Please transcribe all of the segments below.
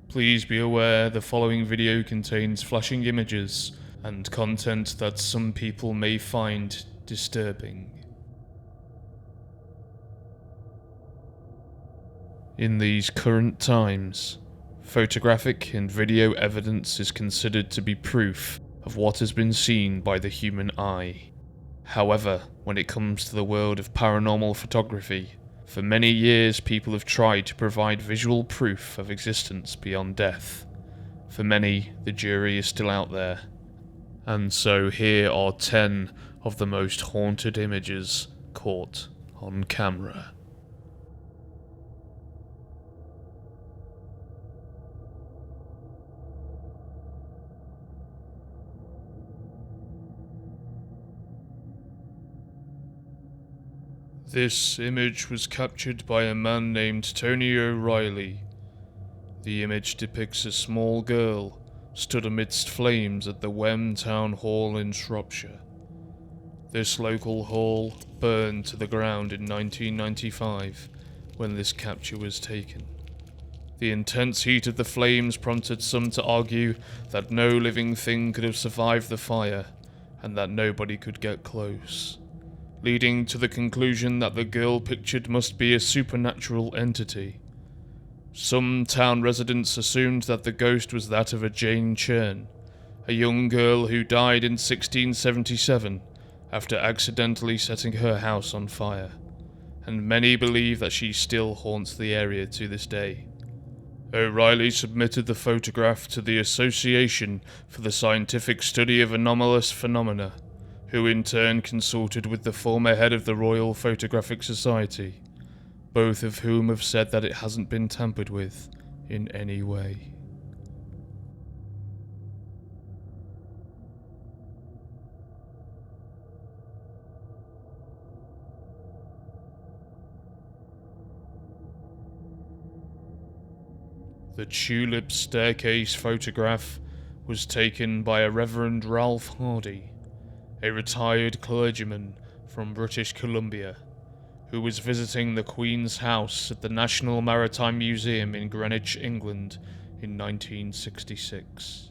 Please be aware the following video contains flashing images and content that some people may find disturbing. In these current times, photographic and video evidence is considered to be proof of what has been seen by the human eye. However, when it comes to the world of paranormal photography, for many years people have tried to provide visual proof of existence beyond death. For many, the jury is still out there. And so here are 10 of the most haunted images caught on camera. This image was captured by a man named Tony O'Reilly. The image depicts a small girl stood amidst flames at the Wem Town Hall in Shropshire. This local hall burned to the ground in 1995 when this capture was taken. The intense heat of the flames prompted some to argue that no living thing could have survived the fire and that nobody could get close, leading to the conclusion that the girl pictured must be a supernatural entity. Some town residents assumed that the ghost was that of a Jane Churn, a young girl who died in 1677 after accidentally setting her house on fire, and many believe that she still haunts the area to this day. O'Reilly submitted the photograph to the Association for the Scientific Study of Anomalous Phenomena, who in turn consulted with the former head of the Royal Photographic Society, both of whom have said that it hasn't been tampered with in any way. The Tulip Staircase photograph was taken by a Reverend Ralph Hardy, a retired clergyman from British Columbia, who was visiting the Queen's House at the National Maritime Museum in Greenwich, England in 1966.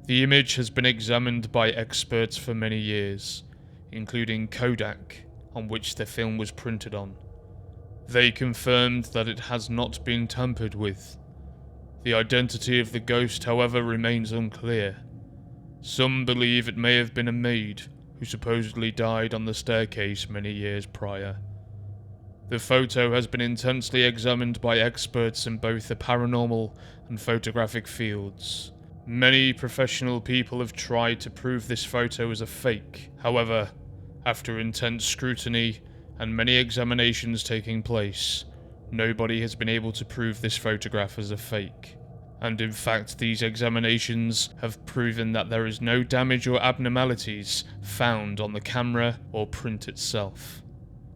The image has been examined by experts for many years, including Kodak, on which the film was printed on. They confirmed that it has not been tampered with. The identity of the ghost, however, remains unclear. Some believe it may have been a maid who supposedly died on the staircase many years prior. The photo has been intensely examined by experts in both the paranormal and photographic fields. Many professional people have tried to prove this photo as a fake. However, after intense scrutiny and many examinations taking place, nobody has been able to prove this photograph as a fake. And in fact, these examinations have proven that there is no damage or abnormalities found on the camera or print itself.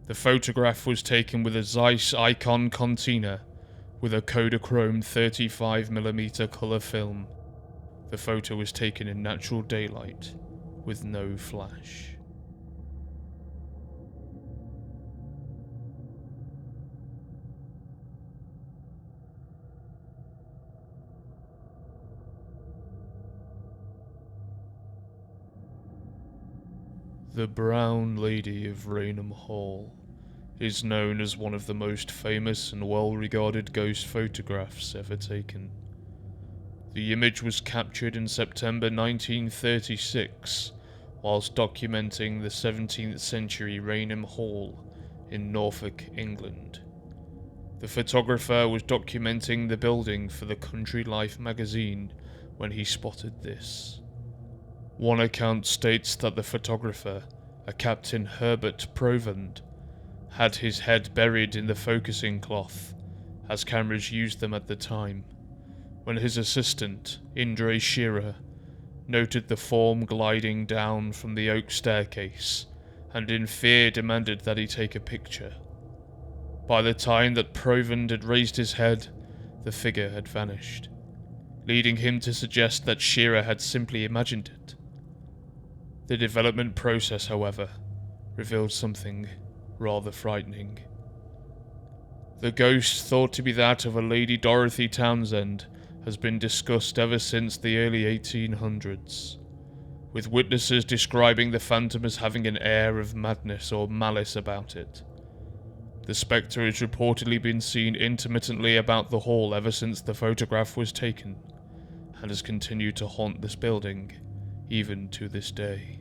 The photograph was taken with a Zeiss Icon Contina with a Kodachrome 35mm colour film. The photo was taken in natural daylight with no flash. The Brown Lady of Raynham Hall is known as one of the most famous and well-regarded ghost photographs ever taken. The image was captured in September 1936 whilst documenting the 17th century Raynham Hall in Norfolk, England. The photographer was documenting the building for the Country Life magazine when he spotted this. One account states that the photographer, a Captain Herbert Provand, had his head buried in the focusing cloth, as cameras used them at the time, when his assistant, Indre Shearer, noted the form gliding down from the oak staircase, and in fear demanded that he take a picture. By the time that Provand had raised his head, the figure had vanished, leading him to suggest that Shearer had simply imagined it. The development process, however, revealed something rather frightening. The ghost, thought to be that of a Lady Dorothy Townsend, has been discussed ever since the early 1800s, with witnesses describing the phantom as having an air of madness or malice about it. The spectre has reportedly been seen intermittently about the hall ever since the photograph was taken, and has continued to haunt this building, even to this day.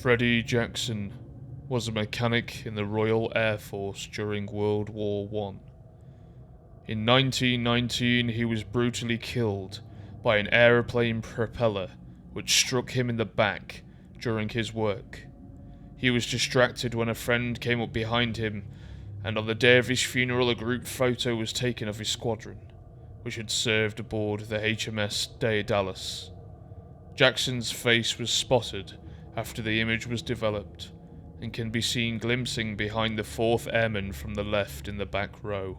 Freddie Jackson was a mechanic in the Royal Air Force during World War I. In 1919, he was brutally killed by an aeroplane propeller which struck him in the back during his work. He was distracted when a friend came up behind him, and on the day of his funeral a group photo was taken of his squadron, which had served aboard the HMS Daedalus. Jackson's face was spotted after the image was developed, and can be seen glimpsing behind the 4th Airman from the left in the back row.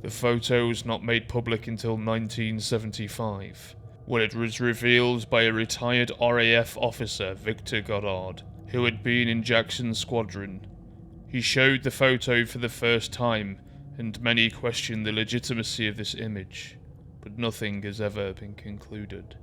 The photo was not made public until 1975, when it was revealed by a retired RAF officer, Victor Goddard, who had been in Jackson's squadron. He showed the photo for the first time, and many questioned the legitimacy of this image, but nothing has ever been concluded.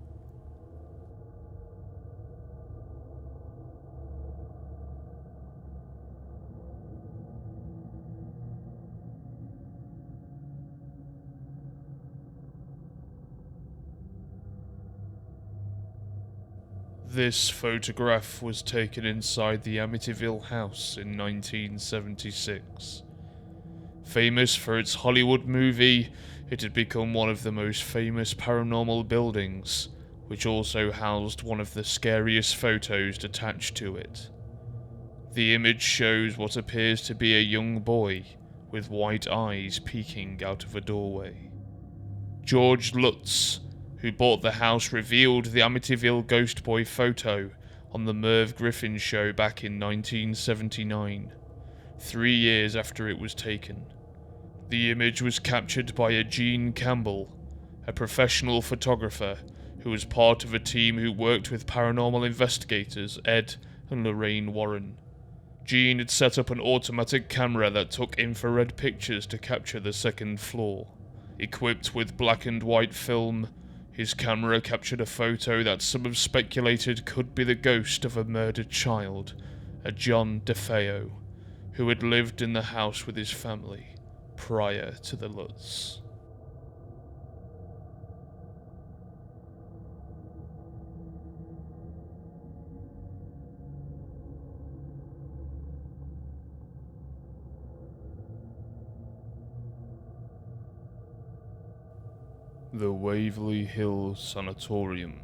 This photograph was taken inside the Amityville house in 1976. Famous for its Hollywood movie, it had become one of the most famous paranormal buildings, which also housed one of the scariest photos attached to it. The image shows what appears to be a young boy with white eyes peeking out of a doorway. George Lutz, who bought the house, revealed the Amityville Ghost Boy photo on the Merv Griffin show back in 1979, 3 years after it was taken. The image was captured by a Gene Campbell, a professional photographer who was part of a team who worked with paranormal investigators Ed and Lorraine Warren. Gene had set up an automatic camera that took infrared pictures to capture the 2nd floor. Equipped with black and white film, his camera captured a photo that some have speculated could be the ghost of a murdered child, a John DeFeo, who had lived in the house with his family prior to the Lutz. The Waverly Hills Sanatorium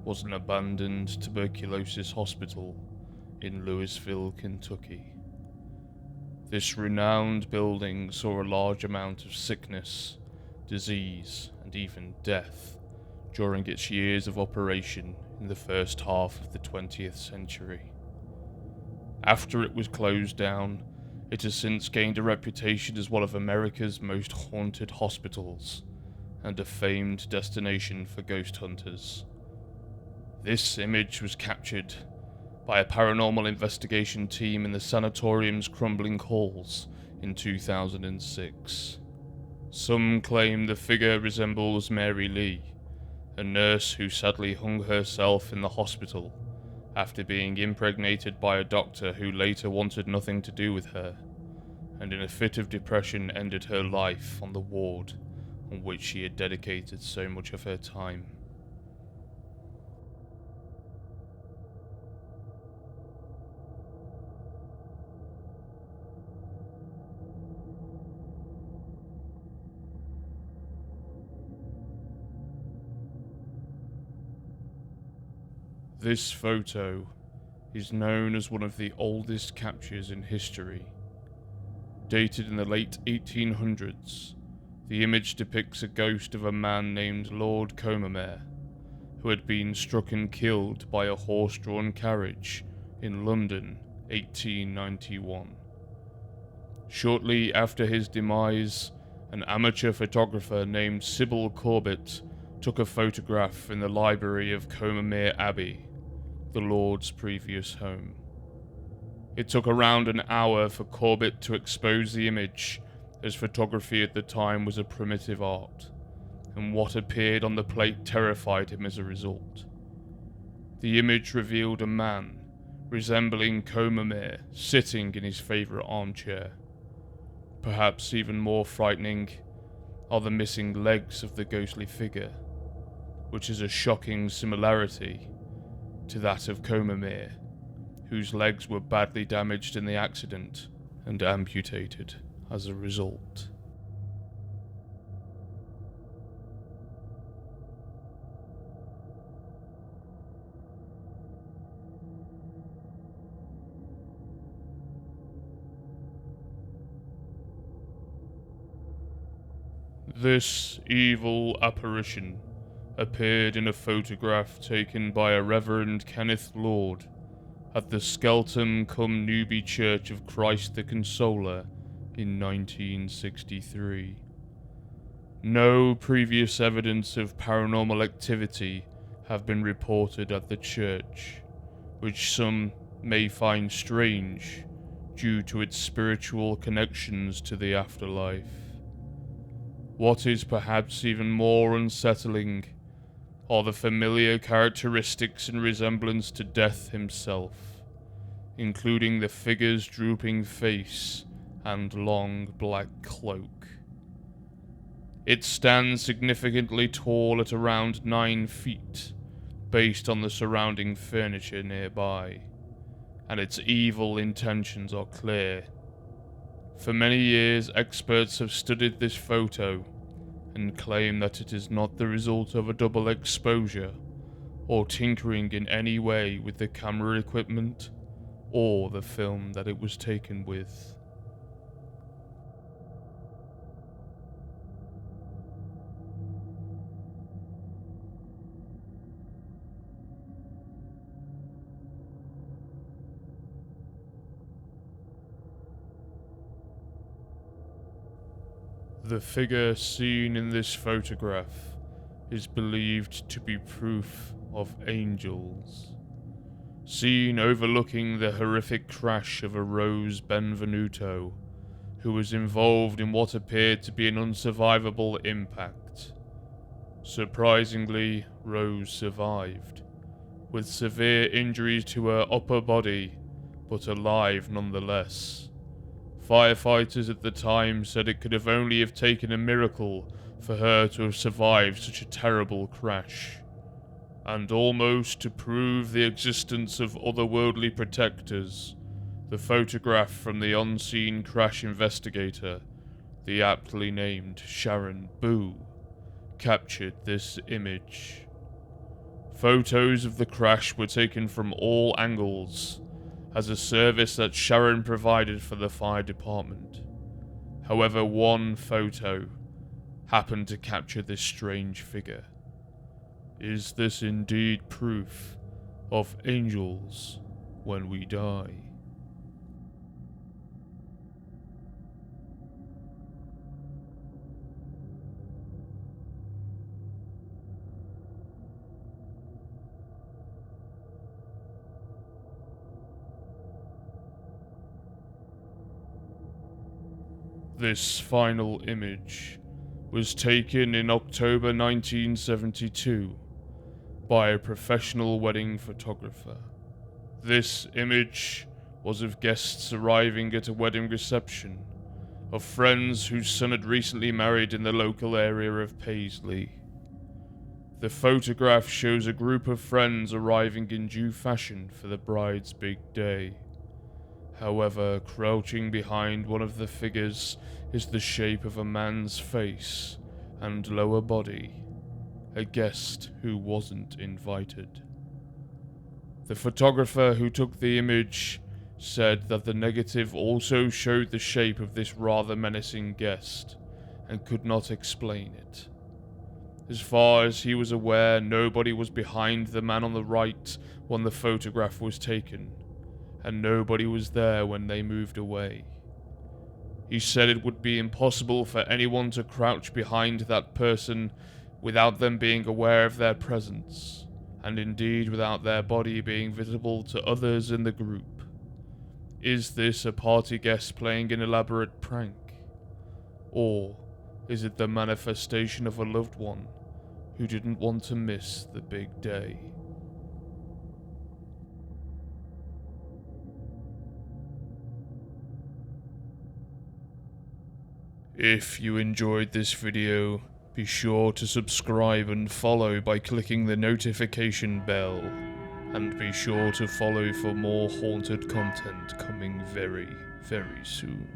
was an abandoned tuberculosis hospital in Louisville, Kentucky. This renowned building saw a large amount of sickness, disease, and even death during its years of operation in the first half of the 20th century. After it was closed down, it has since gained a reputation as one of America's most haunted hospitals and a famed destination for ghost hunters. This image was captured by a paranormal investigation team in the sanatorium's crumbling halls in 2006. Some claim the figure resembles Mary Lee, a nurse who sadly hung herself in the hospital after being impregnated by a doctor who later wanted nothing to do with her, and in a fit of depression ended her life on the ward on which she had dedicated so much of her time. This photo is known as one of the oldest captures in history. Dated in the late 1800s, the image depicts a ghost of a man named Lord Comamere, who had been struck and killed by a horse-drawn carriage in London, 1891. Shortly after his demise, an amateur photographer named Sybil Corbett took a photograph in the library of Comamere Abbey, the Lord's previous home. It took around an hour for Corbett to expose the image, as photography at the time was a primitive art, and what appeared on the plate terrified him as a result. The image revealed a man, resembling Comamere, sitting in his favourite armchair. Perhaps even more frightening are the missing legs of the ghostly figure, which is a shocking similarity to that of Comamere, whose legs were badly damaged in the accident and amputated as a result. This evil apparition appeared in a photograph taken by a Reverend Kenneth Lord at the Skelton cum Newby Church of Christ the Consoler in 1963. No previous evidence of paranormal activity have been reported at the church, which some may find strange due to its spiritual connections to the afterlife. What is perhaps even more unsettling are the familiar characteristics in resemblance to Death himself, including the figure's drooping face and long black cloak. It stands significantly tall at around 9 feet, based on the surrounding furniture nearby, and its evil intentions are clear. For many years, experts have studied this photo and claim that it is not the result of a double exposure or tinkering in any way with the camera equipment or the film that it was taken with. The figure seen in this photograph is believed to be proof of angels. Seen overlooking the horrific crash of a Rose Benvenuto, who was involved in what appeared to be an unsurvivable impact. Surprisingly, Rose survived, with severe injuries to her upper body, but alive nonetheless. Firefighters at the time said it could have only have taken a miracle for her to have survived such a terrible crash. And almost to prove the existence of otherworldly protectors, the photograph from the on-scene crash investigator, the aptly named Sharon Boo, captured this image. Photos of the crash were taken from all angles, as a service that Sharon provided for the fire department. However, one photo happened to capture this strange figure. Is this indeed proof of angels when we die? This final image was taken in October 1972 by a professional wedding photographer. This image was of guests arriving at a wedding reception of friends whose son had recently married in the local area of Paisley. The photograph shows a group of friends arriving in due fashion for the bride's big day. However, crouching behind one of the figures is the shape of a man's face and lower body, a guest who wasn't invited. The photographer who took the image said that the negative also showed the shape of this rather menacing guest and could not explain it. As far as he was aware, nobody was behind the man on the right when the photograph was taken, and nobody was there when they moved away. He said it would be impossible for anyone to crouch behind that person without them being aware of their presence, and indeed without their body being visible to others in the group. Is this a party guest playing an elaborate prank? Or is it the manifestation of a loved one who didn't want to miss the big day? If you enjoyed this video, be sure to subscribe and follow by clicking the notification bell. And be sure to follow for more haunted content coming very, very soon.